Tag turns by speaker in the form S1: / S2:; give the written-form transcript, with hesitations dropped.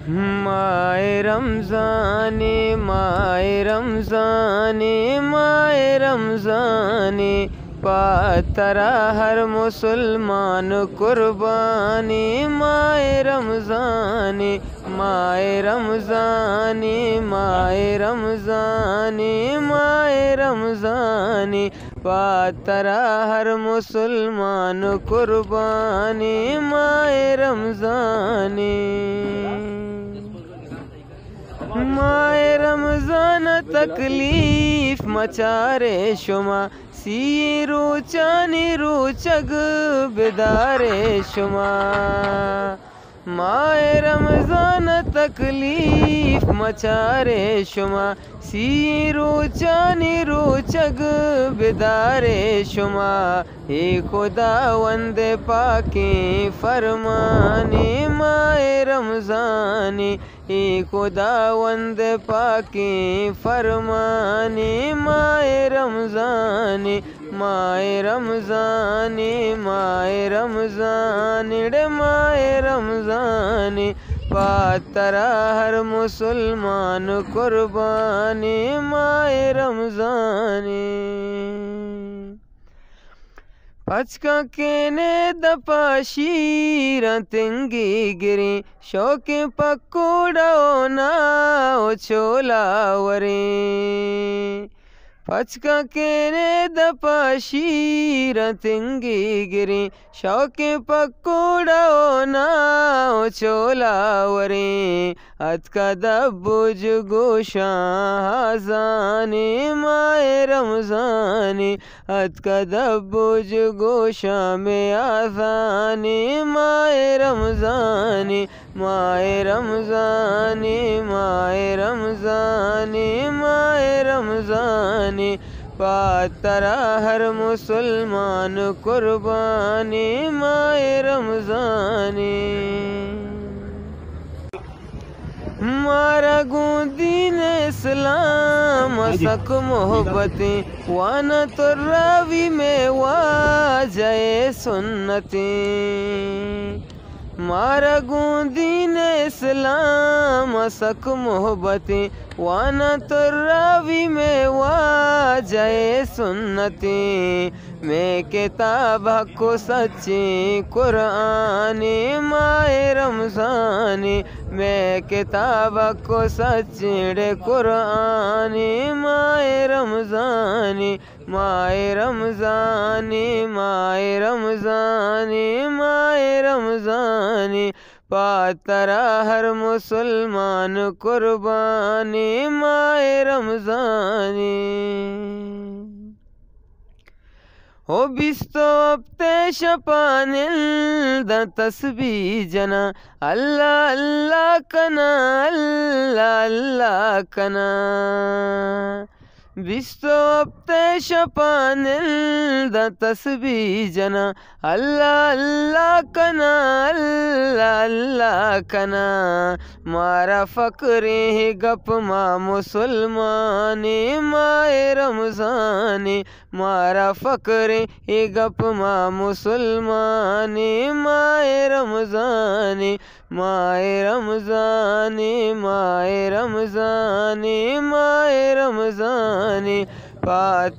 S1: माए रमज़ानी माए रमज़ानी माए रमज़ानी पातरा हर मुसलमान कुर्बानी। माए रमज़ानी माए रमज़ानी माए रमज़ानी माए रमज़ानी पातरा हर मुसलमान कुर्बानी। माए रमज़ानी माए रमज़ान तकलीफ मचारे शुमा सी रोचानी रोचग बेदारे शुमा। माए रमज़ान तकलीफ मचारे शुमा सी रोचानी रोचग बेदारे शुमा। हे खुदा वंदे पाकी फरमानी माए रमज़ानी हे खुदा वंदे पाकी फरमानी। माए रमज़ानी माए रमज़ानी माए रमज़ानी रे माए रमज़ानी पातरा हर मुसलमान कुर्बानी। माए रमज़ानी पचका केने दपाशीर तिंगी गिरी शौके पकोड़ा ना ओ छोलावरे। पचका केने दपाशीर तिंगी गिरी शौके पकोड़ा ना ओ छोलावरे। अतका दबुज गोशा हाजानी माए रमज़ानी अतका दबुज गोशा में आज़ानी। माए रमज़ानी माए रमज़ानी माए रमज़ानी माए रमज़ानी पातरा हर मुसलमान कुर्बानी। माए रमज़ानी मारा दीन इस्लाम सक मोहब्बतें वाना तो रावी में वाजए सुन्नतें। मारा दीन इस्लाम सक मोहब्बतें वाना तो रावी में वाजए सुन्नतें। मैं किताब को सच्ची कुरानी माए रमज़ानी मैं किताब को सच्ची कुरानी। माए रमज़ानी माए रमज़ानी माए रमज़ानी माए रमज़ानी पातरा हर मुसलमान कुर्बानी। माए रमज़ानी हो बिस्तो अपते शपानिल द तस्बी जना अल्लाह अल्लाह कना अल्लाह अल्लाह कना। बिस्तो अपते शपानिल द तस्बी जना अल्लाह अल्लाह कना अल्लाह अल्लाह कना। मारा फ़क्रे गप मा मुसलमानी माए रमज़ानी मारा फ़क्रे गप मा मुसलमानी। माए रमज़ानी माए रमज़ानी माए रमज़ानी माए रमज़ानी पात